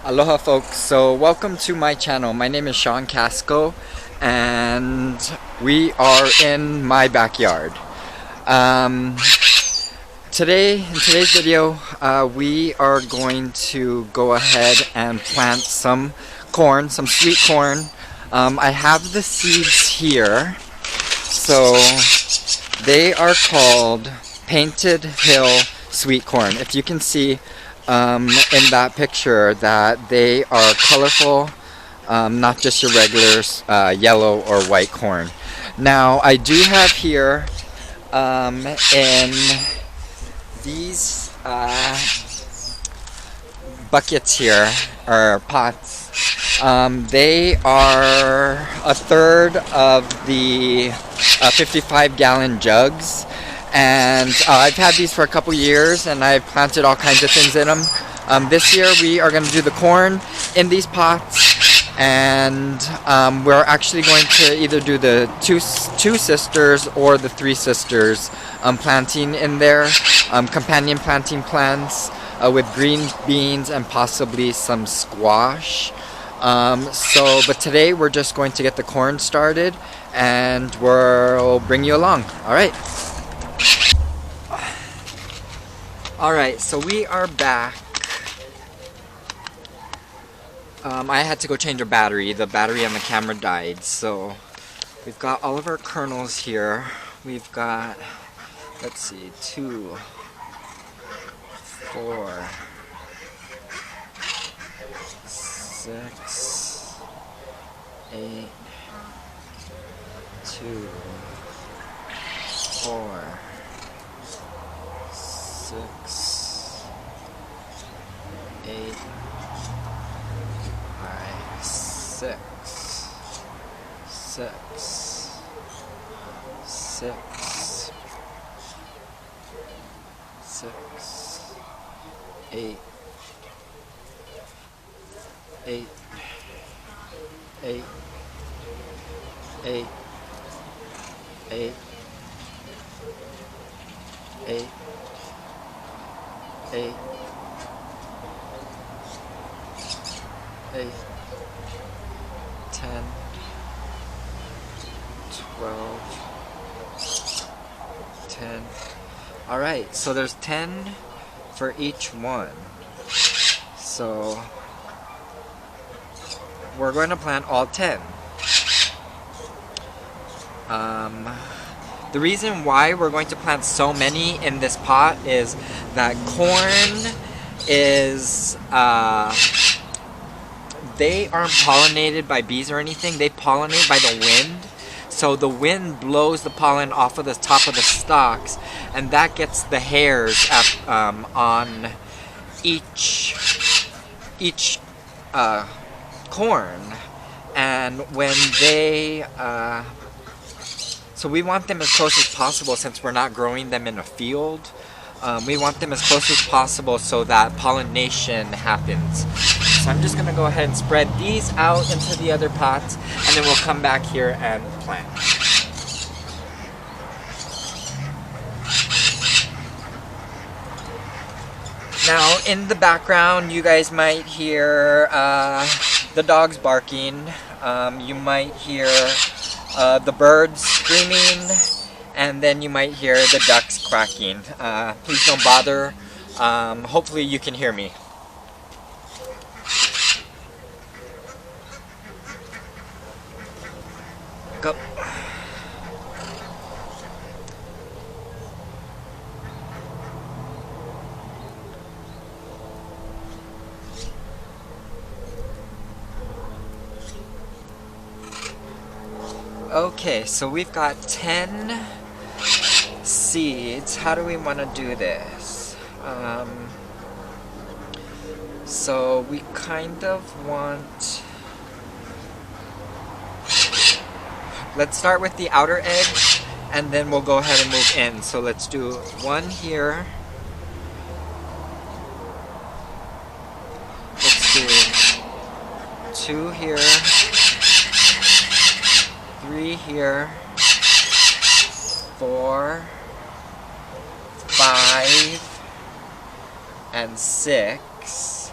Aloha folks, so welcome to my channel. My name is Sean Casco and we are in my backyard. In today's video, we are going to go ahead and plant some corn, some sweet corn. I have the seeds here. So they are called Painted Hill Sweet Corn. If you can see in that picture that they are colorful, not just your regular yellow or white corn. Now I do have here in these buckets here, or pots, they are a third of the 55-gallon jugs. And I've had these for a couple years and I've planted all kinds of things in them. This year we are going to do the corn in these pots, and we're actually going to either do the two sisters or the three sisters planting in there, companion planting plants with green beans and possibly some squash. But today we're just going to get the corn started and we'll bring you along. Alright. Alright, so we are back. I had to go change a battery. The battery on the camera died, so we've got all of our kernels here. We've got, let's see, 2, 4, 6, 8, 2, 4, 6, 8, 6, 6, 6, 6, 8, 8, 8, 8, 8, 8, 8, 8, 10, 12, 10. Alright, so there's 10 for each one. So we're going to plant all 10. The reason why we're going to plant so many in this pot is that corn is, they aren't pollinated by bees or anything. They pollinate by the wind. So the wind blows the pollen off of the top of the stalks, and that gets the hairs on each corn. And when they so we want them as close as possible, since we're not growing them in a field. We want them as close as possible so that pollination happens. So I'm just going to go ahead and spread these out into the other pots, and then we'll come back here and plant. Now in the background you guys might hear the dogs barking. You might hear the birds screaming, and then you might hear the ducks quacking. Please don't bother. Hopefully you can hear me. Go. Okay, so we've got 10 seeds. How do we want to do this? So we kind of want... Let's start with the outer edge, and then we'll go ahead and move in. So let's do 1 here. Let's do 2 here. 3 here, 4, 5, and 6,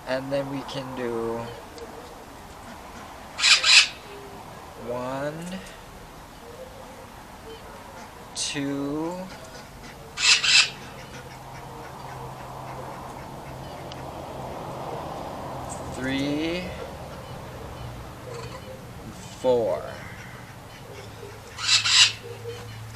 And then we can do 1, 2, 3, 4.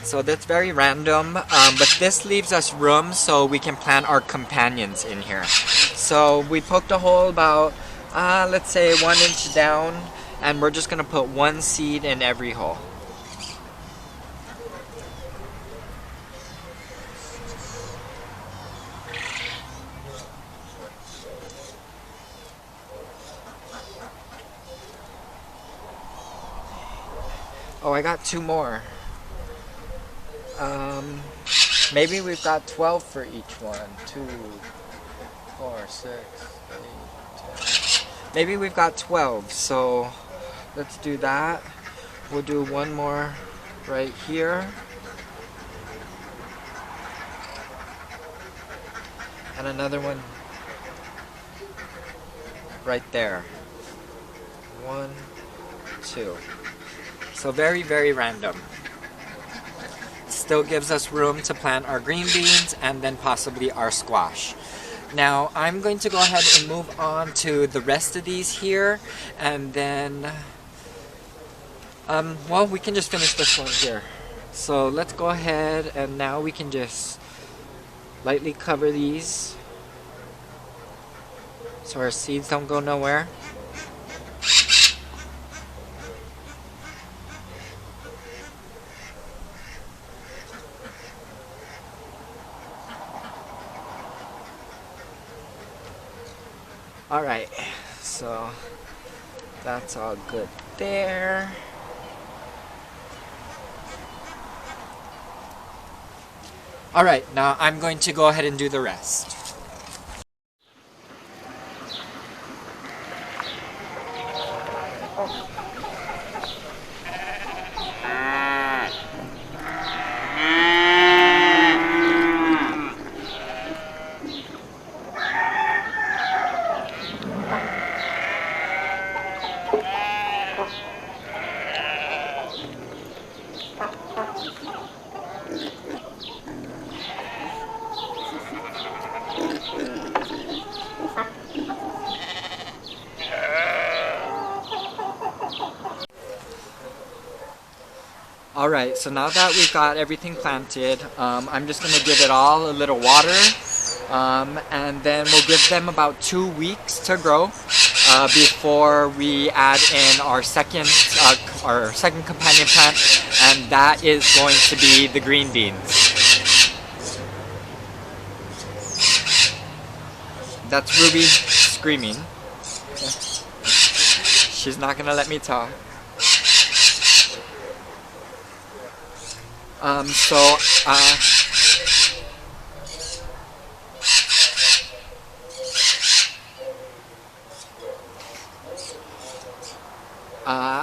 So that's very random, but this leaves us room so we can plant our companions in here. So we poked a hole about, let's say 1 inch down, and we're just gonna put 1 seed in every hole. Oh, I got 2 more. Maybe we've got 12 for each one. 2, 4, 6, 8, 10. Maybe we've got 12, so let's do that. We'll do 1 more right here. And another one right there. 1, 2. So very, very random. Still gives us room to plant our green beans and then possibly our squash. Now I'm going to go ahead and move on to the rest of these here, and then well, we can just finish this one here. So let's go ahead, and now we can just lightly cover these so our seeds don't go nowhere. Alright, so that's all good there. Alright, now I'm going to go ahead and do the rest. Alright, so now that we've got everything planted, I'm just going to give it all a little water, and then we'll give them about 2 weeks to grow before we add in our second companion plant, and that is going to be the green beans. That's Ruby screaming. She's not going to let me talk.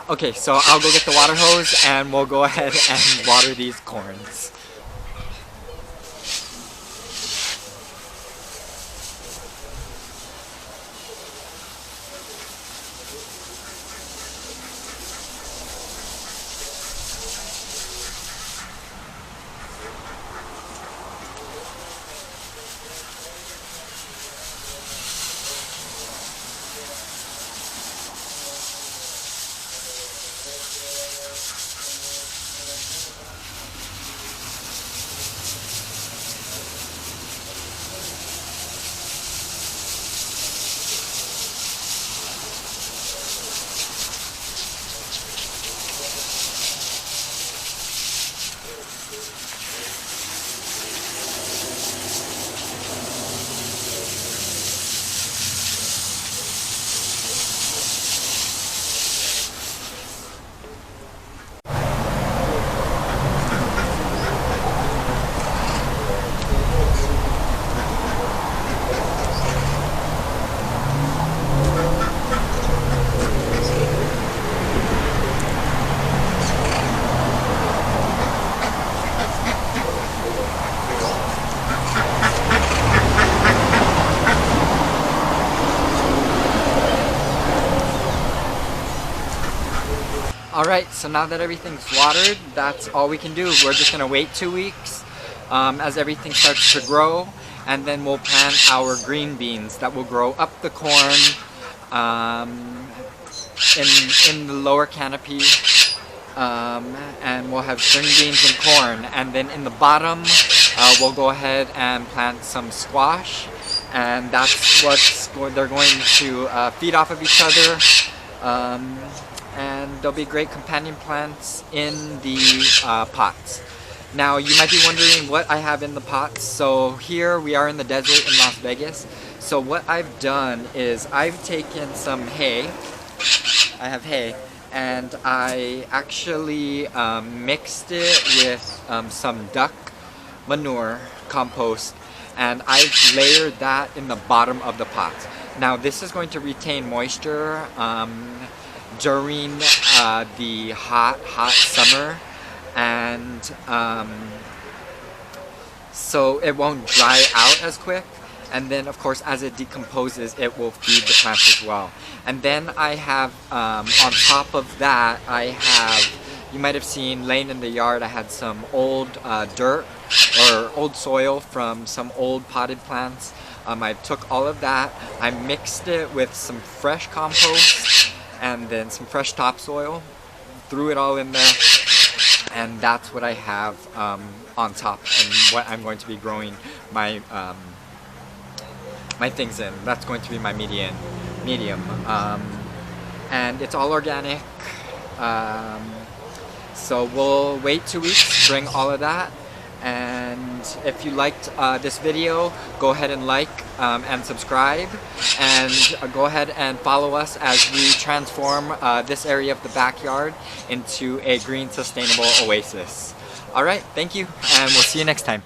Okay, so I'll go get the water hose and we'll go ahead and water these corns. Alright, so now that everything's watered, that's all we can do. We're just going to wait 2 weeks as everything starts to grow, and then we'll plant our green beans that will grow up the corn in the lower canopy, and we'll have string beans and corn, and then in the bottom we'll go ahead and plant some squash, and that's they're going to feed off of each other. And there'll be great companion plants in the pots. Now you might be wondering what I have in the pots. So here we are in the desert in Las Vegas. So what I've done is I've taken some hay. I have hay, and I actually mixed it with some duck manure compost, and I've layered that in the bottom of the pot. Now this is going to retain moisture during the hot summer, and so it won't dry out as quick, and then of course as it decomposes it will feed the plants as well. And then I have on top of that, I have, you might have seen laying in the yard, I had some old dirt or old soil from some old potted plants. I took all of that, I mixed it with some fresh compost and then some fresh topsoil, threw it all in there, and that's what I have on top, and what I'm going to be growing my my things in. That's going to be my medium, and it's all organic. So we'll wait 2 weeks, bring all of that. And if you liked this video, go ahead and like and subscribe, and go ahead and follow us as we transform this area of the backyard into a green, sustainable oasis. Alright, thank you, and we'll see you next time.